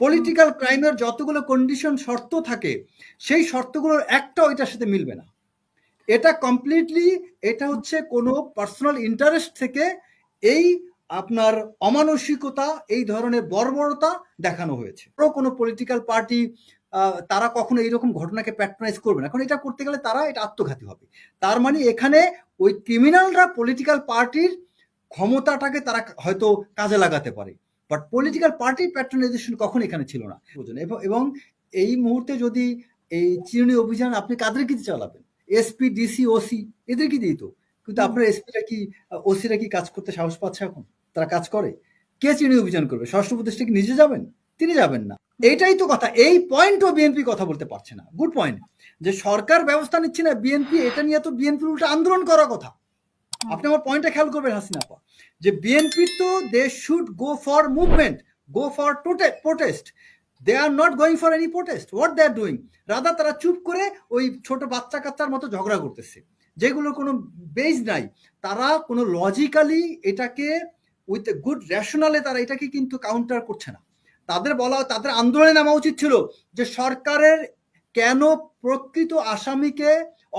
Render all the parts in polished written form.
Political ক্রাইমের যতগুলো condition শর্ত থাকে সেই শর্তগুলোর একটাও এটার সাথে মিলবে না। এটা কমপ্লিটলি এটা হচ্ছে কোনো পার্সোনাল ইন্টারেস্ট থেকে এই আপনার অমানসিকতা, এই ধরনের বর্বরতা দেখানো হয়েছে। কোনো পলিটিক্যাল পার্টি তারা কখনো এইরকম ঘটনাকে প্যাট্রোনাইজ করবে না, কারণ এটা করতে গেলে তারা এটা আত্মঘাতী হবে। তার মানে এখানে ওই ক্রিমিনালরা পলিটিক্যাল পার্টির ক্ষমতাটাকে তারা হয়তো কাজে লাগাতে পারে, বাট পলিটিক্যাল পার্টির প্যাট্রোনাইজেশন কখন এখানে ছিল না। এবং এই মুহূর্তে যদি এই চিরুনি অভিযান আপনি কাদেরকে চালাবেন, এসপি, ডিসি, ওসি এদেরকে দিই তো, কিন্তু আপনার এসপিরা কি ওসিরা কি কাজ করতে সাহস পাচ্ছে এখন? তারা কাজ করে? কে চিরুনি অভিযান করবে? স্বরাষ্ট্র উপদেষ্টা কি নিজে যাবেন? তিনি যাবেন না। এইটাই তো কথা। এই পয়েন্টও বিএনপি কথা বলতে পারছে না। গুড পয়েন্ট, যে সরকার ব্যবস্থা নিচ্ছে না, বিএনপি এটা নিয়ে তো বিএনপির উল্টা আন্দোলন করার কথা। আপনি আমার পয়েন্টটা খেয়াল করবেন হাসিনা আপা, যে বিএনপি তো they should go for movement, go for protest. They are not going for any protest. What they are doing, rather তারা চুপ করে ওই ছোট বাচ্চা কাচ্চার মতো ঝগড়া করতেছে, যেগুলোর কোনো বেস নাই। তারা কোনো লজিক্যালি এটাকে উইথ গুড রেশনালে তারা এটাকে কিন্তু কাউন্টার করছে না। তাদের বলা, তাদের আন্দোলনে নামা উচিত ছিল যে সরকারের কেন প্রকৃত আসামিকে,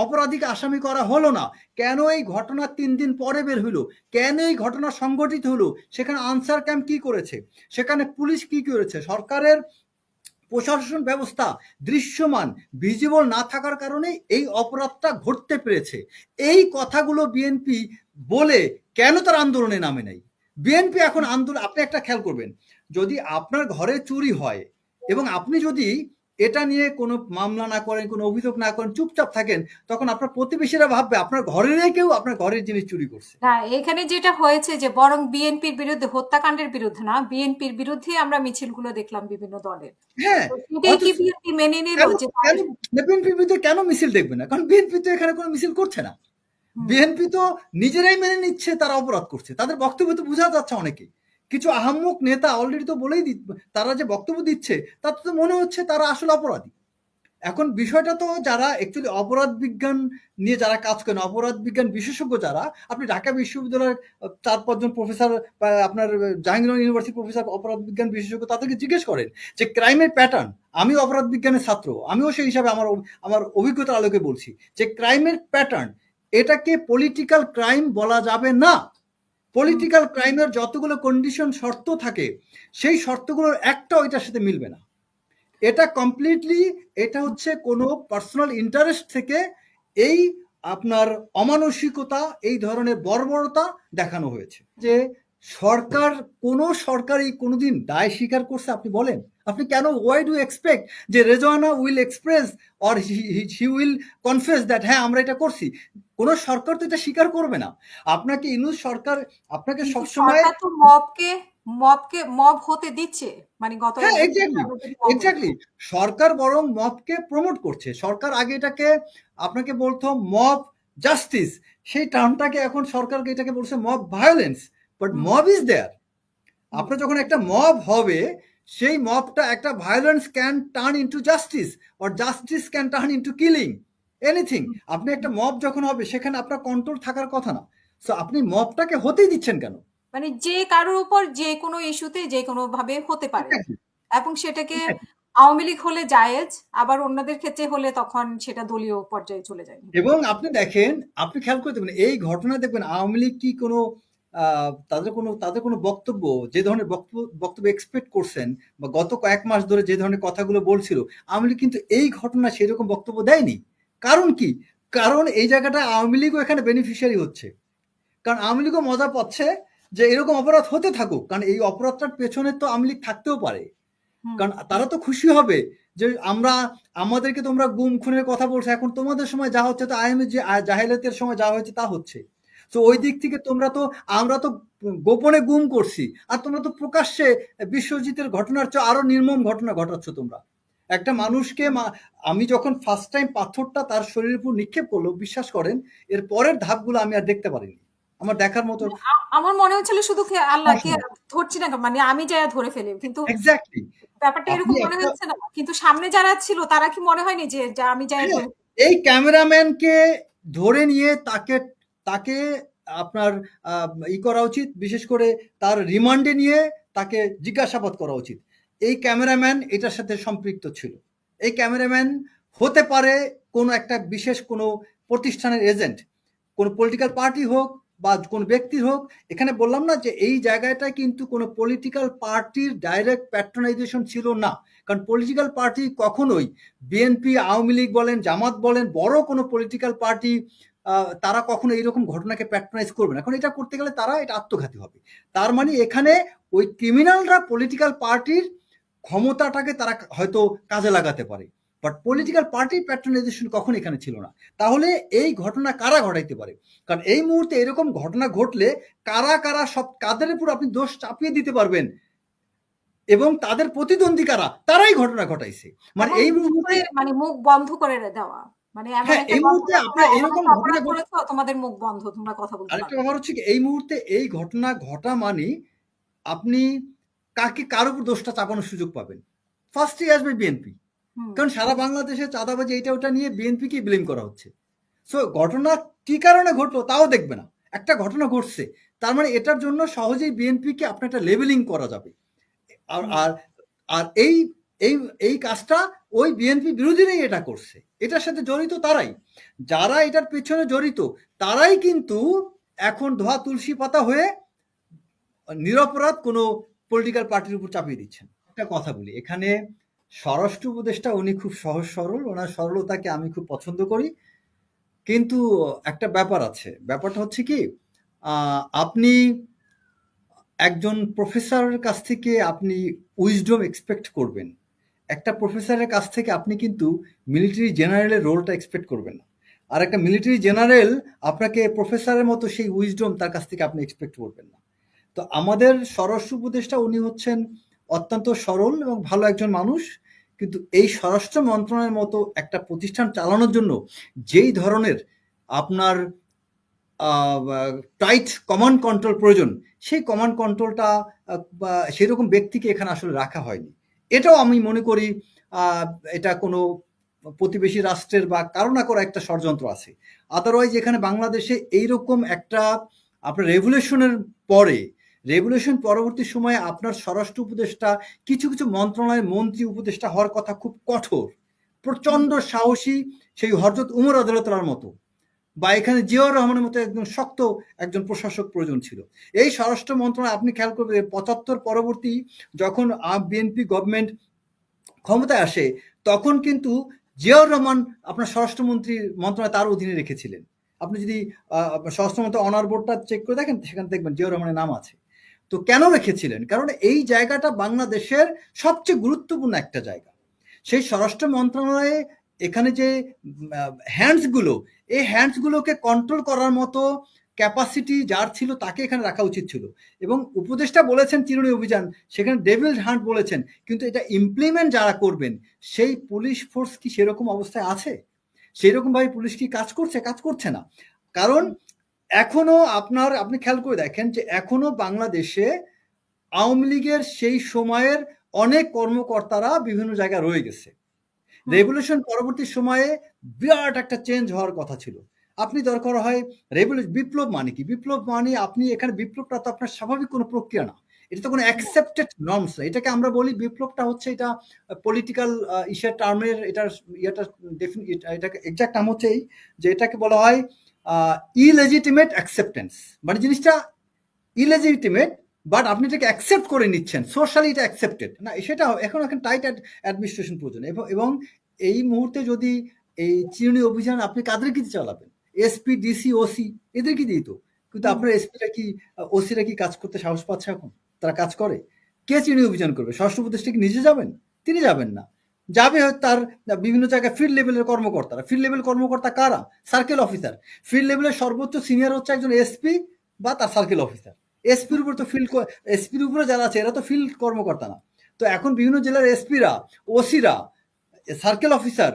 অপরাধীকে আসামি করা হলো না, কেন এই ঘটনা 3 দিন পরে বের হলো, কেন এই ঘটনা সংঘটিত হলো, সেখানে আনসার ক্যাম্প কি করেছে, সেখানে পুলিশ কি করেছে, সরকারের প্রশাসন ব্যবস্থা দৃশ্যমান ভিজিবল না থাকার কারণে এই অপরাধটা ঘটতে পেরেছে। এই কথাগুলো বিএনপি বলে কেন তার আন্দোলনে নামে নাই? বিএনপি এখন আন্দোলন, আপনি একটা খেয়াল করবেন, যদি আপনার ঘরে চুরি হয় এবং আপনি যদি এটা নিয়ে কোনো মামলা না করেন, কোনো অভিযোগ না করেন, চুপচাপ থাকেন, তখন আপনার প্রতিবেশীরা ভাববে আপনার ঘরের কেউ আপনার ঘরের জিনিস চুরি করছে। না, এখানে যেটা হয়েছে যে বরং বিএনপির বিরুদ্ধে, হত্যাকাণ্ডের বিরুদ্ধে না, বিএনপির বিরুদ্ধে আমরা মিছিলগুলো দেখলাম বিভিন্ন দলের। হ্যাঁ, সেটাই কি বিএনপি মেনে নিল যে বিএনপির বিরুদ্ধে কেন মিছিল দেখবে না? কারণ বিএনপি তো এখানে কোনো মিছিল করছে না। বিএনপি তো নিজেরাই মেনে নিচ্ছে তারা অপরাধ করছে। তাদের বক্তব্য তো বোঝা যাচ্ছে, অনেকে কিছু আহাম্মক নেতা অলরেডি তো বলেই তারা যে বক্তব্য দিচ্ছে তাতে তো মনে হচ্ছে তারা আসলে অপরাধী। এখন বিষয়টা তো যারা অ্যাকচুয়ালি অপরাধ বিজ্ঞান নিয়ে যারা কাজ করেন, অপরাধ বিজ্ঞান বিশেষজ্ঞ যারা, আপনি ঢাকা বিশ্ববিদ্যালয়ের 4-5 জন প্রফেসর, আপনার জাহাঙ্গীরনগর ইউনিভার্সিটি প্রফেসর অপরাধ বিজ্ঞান বিশেষজ্ঞ, তাদেরকে জিজ্ঞেস করেন যে ক্রাইমের প্যাটার্ন। আমি অপরাধ বিজ্ঞানের ছাত্র, আমিও সেই হিসাবে আমার অভিজ্ঞতার আলোকে বলছি যে ক্রাইমের প্যাটার্ন, এটাকে পলিটিক্যাল ক্রাইম বলা যাবে না। পলিটিক্যাল ক্রাইমের যতগুলো কন্ডিশন শর্ত থাকে সেই শর্তগুলোর একটাও এটার সাথে মিলবে না। এটা কমপ্লিটলি এটা হচ্ছে কোনো পার্সোনাল ইন্টারেস্ট থেকে এই আপনার অমানসিকতা, এই ধরনের বর্বরতা দেখানো হয়েছে। যে সরকার, কোনো সরকারই কোনোদিন দায় স্বীকার করছে? আপনি বলেন, আপনি কেন, ওয়াই ডু এক্সপেক্ট যে Rezwana will express or he will confess that হ্যাঁ আমরা এটা করছি? কোনো সরকার তো এটা স্বীকার করবে না। আপনাকে ইউনূস সরকার আপনাকে সবসময় সরকার তো মব হতে দিচ্ছে, মানে গত হ্যাঁ, এক্স্যাক্টলি সরকার বরং মবকে প্রমোট করছে। সরকার আগে এটাকে আপনাকে বলতো মব জাস্টিস, সেই টার্মটাকে এখন সরকারকে এটাকে বলছে mob violence. But mob is there. আপনার যখন একটা মব হবে, সেই মবটা একটা violence can turn into justice, or justice can turn into killing anything. আপনি একটা মব যখন হবে সেখানে আপনার কন্ট্রোল থাকার কথা না। সো আপনি মবটাকে হতেই দিচ্ছেন কেন? মানে যে কারোর উপর যে কোনো ইস্যুতে যে কোনো ভাবে হতে পারে, এবং সেটাকে আওয়ামী লীগ হলে জায়েজ, আবার অন্যদের ক্ষেত্রে হলে তখন সেটা দলীয় পর্যায়ে চলে যায়। এবং আপনি দেখেন, আপনি খেয়াল করে দেখবেন এই ঘটনা, দেখবেন আওয়ামী লীগ কি কোনো তাদের কোনো বক্তব্য, যে ধরনের বক্তব্য এক্সপেক্ট করছেন বা গত কয়েক মাস ধরে যে ধরনের কথাগুলো বলছিল, আওয়ামী লীগ কিন্তু এই ঘটনা সেরকম বক্তব্য দেয়নি। কারণ কি? কারণ এই জায়গাটা আওয়ামী লীগও এখানে বেনিফিশিয়ারি হচ্ছে। কারণ আওয়ামী লীগও মজা পাচ্ছে যে এরকম অপরাধ হতে থাকুক, কারণ এই অপরাধটার পেছনে তো আওয়ামী লীগ থাকতেও পারে। কারণ তারা তো খুশি হবে যে আমাদেরকে তোমরা গুম খুনের কথা বলছো, এখন তোমাদের সময় যা হচ্ছে তো আইএমএ যে জাহেলিয়াতের সময় যা হয়েছে তা হচ্ছে। তো ওই দিক থেকে আমরা তো গোপনে গুম করছি, আর তোমরা তো প্রকাশ্যে বিশ্বজিতের ঘটনার চেয়ে আরো নির্মম ঘটনা ঘটাচ্ছ তোমরা। একটা মানুষকে আমি যখন ফার্স্ট টাইম পাথরটা তার শরীরের উপর নিক্ষেপ করলো, বিশ্বাস করেন এর পরের ধাপগুলো আমি আর দেখতে পারিনি। আমার দেখার মতো আমার মনে হচ্ছিল শুধু আল্লাহ কে ধরছি না, মানে আমি যাই ধরে ফেলি, কিন্তু এক্স্যাক্টলি ব্যাপারটা এরকম মনে হচ্ছে না। কিন্তু সামনে যারা ছিল তারা কি মনে হয়নি যে আমি যাই ধরে? এই ক্যামেরাম্যানকে ধরে নিয়ে তাকে আপনার ই করা উচিত, বিশেষ করে তার রিমান্ডে নিয়ে তাকে জিজ্ঞাসাবাদ করা উচিত। এই ক্যামেরাম্যান এটার সাথে সম্পৃক্ত ছিল। এই ক্যামেরাম্যান হতে পারে কোনো একটা বিশেষ কোনো প্রতিষ্ঠানের এজেন্ট, কোনো পলিটিক্যাল পার্টি হোক বা কোনো ব্যক্তির হোক। এখানে বললাম না যে এই জায়গাটা কিন্তু কোনো পলিটিক্যাল পার্টির ডাইরেক্ট প্যাট্রোনাইজেশন ছিল না, কারণ পলিটিক্যাল পার্টি কখনোই বিএনপি, আওয়ামী লীগ বলেন, জামাত বলেন, বড় কোনো পলিটিক্যাল পার্টি তারা কখনো এইরকম ঘটনাকে প্যাট্রোনাইজ করবে না, কারণ এটা করতে গেলে তারা এটা আত্মঘাতী হবে। তার মানে এখানে ওই ক্রিমিনালরা পলিটিক্যাল পার্টির ক্ষমতাটাকে তারা হয়তো কাজে লাগাতে পারে, বাট পলিটিক্যাল পার্টি প্যাট্রোনাইজেশন কখন এখানে ছিল না। তাহলে এই ঘটনা কারা ঘটাইতে পারে? কারণ এই মুহূর্তে এরকম ঘটনা ঘটলে কারা কারা সব কাদের উপর আপনি দোষ চাপিয়ে দিতে পারবেন, এবং তাদের প্রতিদ্বন্দ্বী কারা, তারাই ঘটনা ঘটাইছে। মানে এই মুহূর্তে মানে মুখ বন্ধ করে দেওয়া, মানে হ্যাঁ, এই মুহূর্তে আপনার এরকম ঘটনা করেছো, তোমাদের মুখ বন্ধ, তোমরা কথা বলতে আরেকটা ব্যাপার হচ্ছে কি, এই মুহূর্তে এই ঘটনা ঘটা মানে আপনি কার উপর দোষটা চাপানোর সুযোগ পাবেন? ফার্স্টই আসবে বিএনপি, কারণ সারা বাংলাদেশে চাঁদাবাজি এইটা ওটা নিয়ে বিএনপিকে ব্লেম করা হচ্ছে। সো ঘটনা কি কারণে ঘটলো তাও দেখবে না, একটা ঘটনা ঘটছে তার মানে এটার জন্য সহজেই বিএনপিকে আপনার একটা লেবেলিং করা যাবে। আর আর আর এই এই এই কাজটা ওই বিএনপি বিরোধীরাই এটা করছে, এটার সাথে জড়িত তারাই, যারা এটার পেছনে জড়িত তারাই কিন্তু এখন ধোয়া তুলসী পাতা হয়ে নিরপরাধ কোনো পলিটিক্যাল পার্টির উপর চাপিয়ে দিচ্ছেন। একটা কথা বলি, এখানে স্বরাষ্ট্র উপদেষ্টা উনি খুব সহজ সরল, ওনার সরলতাকে আমি খুব পছন্দ করি, কিন্তু একটা ব্যাপার আছে। ব্যাপারটা হচ্ছে কি, আপনি একজন প্রফেসরের কাছ থেকে আপনি উইজডম এক্সপেক্ট করবেন, একটা প্রফেসরের কাছ থেকে আপনি কিন্তু মিলিটারি জেনারেলের রোলটা এক্সপেক্ট করবেন না। আর একটা মিলিটারি জেনারেল আপনাকে প্রফেসরের মতো সেই উইজডম তার কাছ থেকে আপনি এক্সপেক্ট করবেন না। তো আমাদের স্বরাষ্ট্র উপদেষ্টা উনি হচ্ছেন অত্যন্ত সরল এবং ভালো একজন মানুষ, কিন্তু এই স্বরাষ্ট্র মন্ত্রণালয়ের মতো একটা প্রতিষ্ঠান চালানোর জন্য যেই ধরনের আপনার টাইট কমান্ড কন্ট্রোল প্রয়োজন, সেই কমান্ড কন্ট্রোলটা সেরকম ব্যক্তিকে এখানে আসলে রাখা হয়নি। এটাও আমি মনে করি এটা কোনো প্রতিবেশী রাষ্ট্রের বা কারো না কারো একটা ষড়যন্ত্র আছে। আদারওয়াইজ এখানে বাংলাদেশে এইরকম একটা আপনার রেভলিউশন পরবর্তী সময়ে আপনার স্বরাষ্ট্র উপদেষ্টা কিছু কিছু মন্ত্রণালয়ের মন্ত্রী উপদেষ্টা হওয়ার কথা খুব কঠোর, প্রচন্ড সাহসী, সেই হযরত উমর রাদিয়াল্লাহু মতো, বা এখানে জিয়াউর রহমানের মতো একদম শক্ত একজন প্রশাসক প্রয়োজন ছিল। এই স্বরাষ্ট্র মন্ত্রণালয় আপনি খেয়াল করবেন ৭৫ পরবর্তী যখন বিএনপি গভর্নমেন্ট ক্ষমতায় আসে তখন কিন্তু জিয়াউর রহমান আপনার স্বরাষ্ট্রমন্ত্রী মন্ত্রণালয় তার অধীনে রেখেছিলেন। আপনি যদি স্বরাষ্ট্রমন্ত্রী অনার বোর্ডটা চেক করে দেখেন সেখানে দেখবেন জিয়াউর রহমানের নাম আছে। তো কেন রেখেছিলেন? কারণ এই জায়গাটা বাংলাদেশের সবচেয়ে গুরুত্বপূর্ণ একটা জায়গা। সেই স্বরাষ্ট্র মন্ত্রণালয়ে এখানে যে হ্যান্ডসগুলো, এই হ্যান্ডসগুলোকে কন্ট্রোল করার মতো ক্যাপাসিটি যার ছিল তাকে এখানে রাখা উচিত ছিল। এবং উপদেষ্টা বলেছেন চিরুনি অভিযান, সেখানে ডেভিল হান্ট বলেছেন, কিন্তু এটা ইমপ্লিমেন্ট যারা করবেন সেই পুলিশ ফোর্স কি সেরকম অবস্থায় আছে? সেই রকমভাবে পুলিশ কি কাজ করছে? কাজ করছে না। কারণ এখনো আপনি খেয়াল করে দেখেন যে এখনো বাংলাদেশে আওয়ামী লীগের সেই সময়ের অনেক কর্মকর্তারা বিভিন্ন জায়গায় রয়ে গেছে। রেভলিউশন পরবর্তী সময়ে বিরাট একটা চেঞ্জ হওয়ার কথা ছিল। আপনি দরকার হয় বিপ্লব মানে কি? বিপ্লব মানে আপনি এখানে বিপ্লবটা তো আপনার স্বাভাবিক কোনো প্রক্রিয়া না, এটা তো কোনো অ্যাকসেপ্টেড নর্মস না। এটাকে আমরা বলি বিপ্লবটা হচ্ছে এটা পলিটিক্যাল টার্মের এটাকে এক্সাক্ট নাম হচ্ছে এই যে এটাকে বলা হয় ইলেজিটিমেট অ্যাকসেপ্টেন্স, মানে জিনিসটা ইলেজিটিমেট বাট আপনি এটাকে অ্যাকসেপ্ট করে নিচ্ছেন, সোশ্যালি এটা অ্যাকসেপ্টেড না, সেটা এখন টাইট অ্যাডমিনিস্ট্রেশন প্রয়োজন। এবং এই মুহূর্তে যদি এই চিরুনি অভিযান আপনি কাদেরকে দিয়ে চালাবেন? এসপি, ডিসি, ওসি এদেরকে দিই তো, কিন্তু আপনার এসপিরা কি ওসিরা কি কাজ করতে সাহস পাচ্ছে এখন? তারা কাজ করে? কে চিরুনি অভিযান করবে? স্বরাষ্ট্র উপদেষ্টা কি নিজে যাবেন? তিনি যাবেন না, যাবে তার বিভিন্ন জায়গায় ফিল্ড লেভেলের কর্মকর্তারা। ফিল্ড লেভেল কর্মকর্তা কারা? Circle officer. ফিল্ড লেভেলের সর্বোচ্চ সিনিয়র হচ্ছে একজন এসপি বা তার সার্কেল অফিসার। এসপির উপর তো এসপির উপরে যারা আছে এরা তো ফিল্ড কর্মকর্তা না। তো এখন বিভিন্ন জেলার এসপিরা, ওসিরা, সার্কেল অফিসার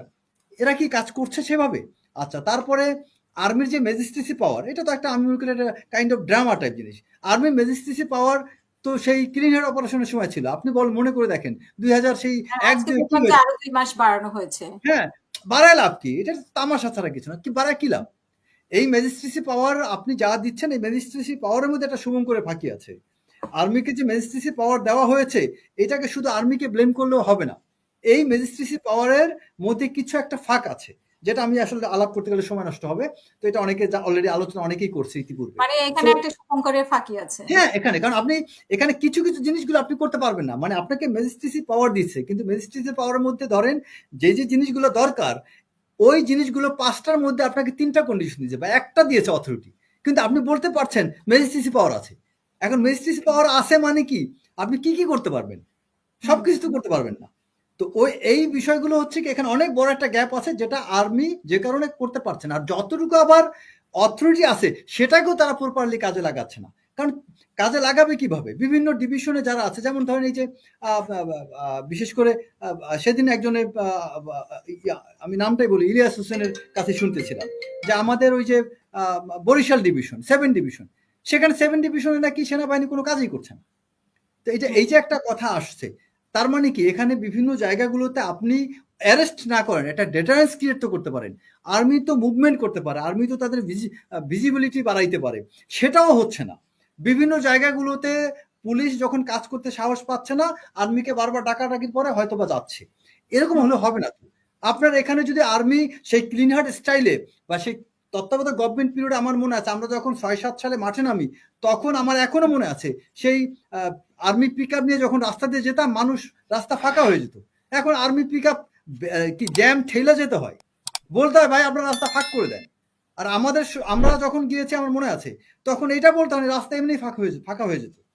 এরা কি কাজ করছে সেভাবে? আচ্ছা, তারপরে আর্মির যে ম্যাজিস্ট্রেসি পাওয়ার, এটা তো একটা আমি মনে করি একটা কাইন্ড অফ ড্রামা টাইপ জিনিস। আর্মির ম্যাজিস্ট্রেসি পাওয়ার তো সেই ক্লিন হেড অপারেশনের সময় ছিল। আপনি মনে করে দেখেন 2000 সেই আরো 2 মাস বাড়ানো হয়েছে। হ্যাঁ, বাড়ায় লাভ কি? এটা তামাশা ছাড়া কিছু না। কি বাড়ায় কি লাভ? এই ম্যাজিস্ট্রেসি পাওয়ার আপনি যা দিচ্ছেন, এই ম্যাজিস্ট্রেসি পাওয়ারের মধ্যে একটা শুভঙ্করের ফাঁকি আছে। আর্মিকে যে ম্যাজিস্ট্রেসি পাওয়ার দেওয়া হয়েছে, এটাকে শুধু আর্মিকে ব্লেম করলেও হবে না। এই ম্যাজিস্ট্রেসি পাওয়ারের মধ্যে কিছু একটা ফাঁক আছে, যেটা আমি আসলে আলাপ করতে গেলে সময় নষ্ট হবে। তো এটা অনেকে অলরেডি আলোচনা অনেকেই করছে ইতিপূর্বে। মানে এখানে একটা শুভঙ্করের ফাঁকি আছে। হ্যাঁ, এখানে কারণ আপনি এখানে কিছু কিছু জিনিসগুলো আপনি করতে পারবেন না, মানে আপনাকে ম্যাজিস্ট্রেসি পাওয়ার দিচ্ছে, কিন্তু ম্যাজিস্ট্রেসি পাওয়ারের মধ্যে ধরেন যে যে জিনিসগুলো দরকার, ওই জিনিসগুলো 5টার মধ্যে আপনাকে 3টা কন্ডিশন দিয়েছে বা একটা দিয়েছে অথরিটি, কিন্তু আপনি বলতে পারছেন ম্যাজিস্ট্রেসি পাওয়ার আছে। এখন ম্যাজিস্ট্রেসি পাওয়ার আছে মানে কি, আপনি কি কি করতে পারবেন? সবকিছু তো করতে পারবেন না। তো এই বিষয়গুলো হচ্ছে কি, এখানে অনেক বড় একটা গ্যাপ আছে, যেটা আর্মি যে কারণে করতে পারছে না। আর যতটুকু আবার অথরিটি আছে, সেটাকেও তারা প্রপারলি কাজে লাগাচ্ছে না। কারণ কাজে লাগাবে কিভাবে? বিভিন্ন ডিভিশনে যারা আছে, যেমন ধরেন এই যে বিশেষ করে সেদিন একজনের আমি নামটাই বলি, ইলিয়াস হোসেনের কাছে শুনতেছিলাম যে আমাদের ওই যে বরিশাল ডিভিশন 7 ডিভিশন, সেখানে 7 ডিভিশনে নাকি সেনাবাহিনী কোনো কাজই করছে না। তো এই যে একটা কথা আসছে, তার মানে কি এখানে বিভিন্ন জায়গাগুলোতে আপনি অ্যারেস্ট না করেন, একটা ডেটারেন্স ক্রিয়েট তো করতে পারেন। আর্মি তো মুভমেন্ট করতে পারে, আর্মি তো তাদের ভিজিবিলিটি বাড়াইতে পারে, সেটাও হচ্ছে না। বিভিন্ন জায়গাগুলোতে পুলিশ যখন কাজ করতে সাহস পাচ্ছে না, আর্মিকে বারবার ডাকাডাকির পরে হয়তো বা যাচ্ছে। এরকম হলে হবে না তো। আপনার এখানে যদি আর্মি সেই ক্লিন হার্ট স্টাইলে বা সেই তত্ত্বাবধায়ক গভর্নমেন্ট পিরিয়ডে, আমার মনে আছে আমরা যখন 6-7 সালে মাঠে নামি, তখন আমার এখনো মনে আছে সেই আর্মি পিক আপ নিয়ে যখন রাস্তা দিয়ে যেতাম, মানুষ রাস্তা ফাঁকা হয়ে যেত। এখন আর্মি পিক আপ কি জ্যাম ঠেলে যেতে হয়, বলতে হয় ভাই আপনার রাস্তা ফাঁক করে দেন। আর আমরা যখন গিয়েছি আমার মনে আছে, তখন এটা বলতে হয় রাস্তা এমনি ফাঁকা হয়ে যেত।